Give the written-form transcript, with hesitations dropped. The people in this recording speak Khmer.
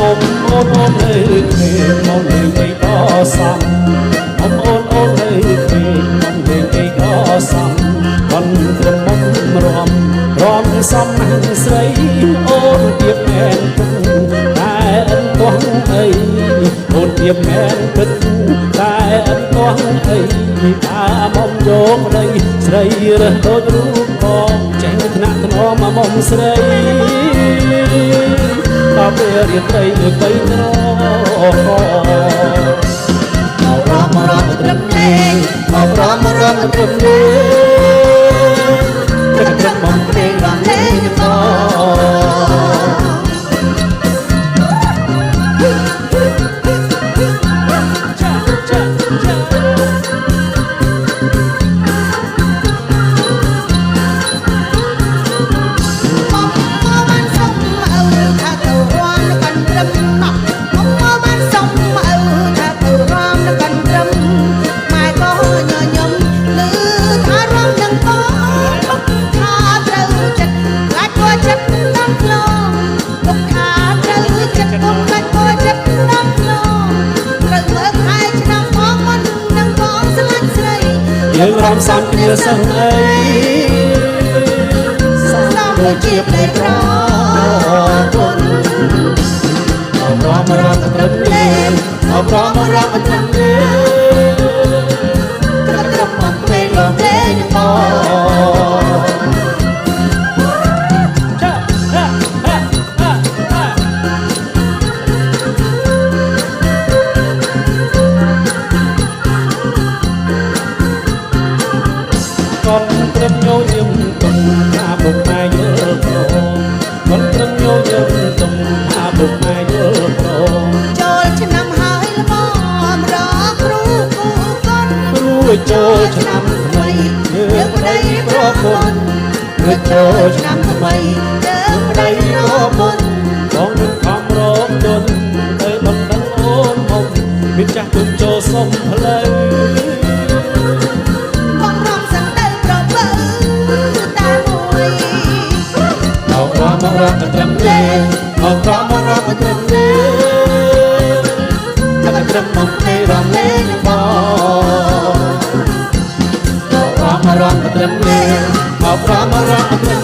មុំអូនអូននៅគ្មានមុំលេងអីក៏សំមុំអូនអូននៅគ្មានមុំលេងអីក៏សំមិនត្រឹមមុំរំសំនឹងស្រីអូនទៀតមែនគិតតែអិនទាស់អីអូនទៀតមែនគិតតែអិនទាស់អីថាមុំយកប្តីស្រីរើសដូចរូបផងចេះថ្នាក់ថ្នមមុំស្រីដល់ពេលរៀនត្រីលើបីត្រករំត្រឹមលេងរំត្រឹមលេងទឹកត្រឹមបំពេញរំលេងតយើងរំសាំគ្នាសឹងអីសាំដូចជាផ្លេក្រគុណអបរំរំត្រឹមលេងអបរំរំត្រឹមលេងត្រឹមត្រឹមមកពេញលោកលេងកូនត្រឹមញយឹមទុំថាពុកម៉ែយល់ព្រមកូនត្រឹមញយឹមទុំថាពុកម៉ែយល់ព្រមចូលឆ្នាំហើយល្មមរកគ្រូគូកូនរួចចូលឆ្នាំថ្មីយើងប្តីប្រពន្ធរួចចូលឆ្នាំថ្មីយើងប្តីប្រពន្ធបងនឹងខំរកជន់ទៅបំដឹងអូនមុំមានចាស់ទុំចូលសុំផ្លូវមករកត្រឹមលេងមកក្រមករកត្រឹមលេងតែត្រឹមមកទេរំលេងបងមកក្រមករកត្រឹមលេងមកក្រមករកត្រឹម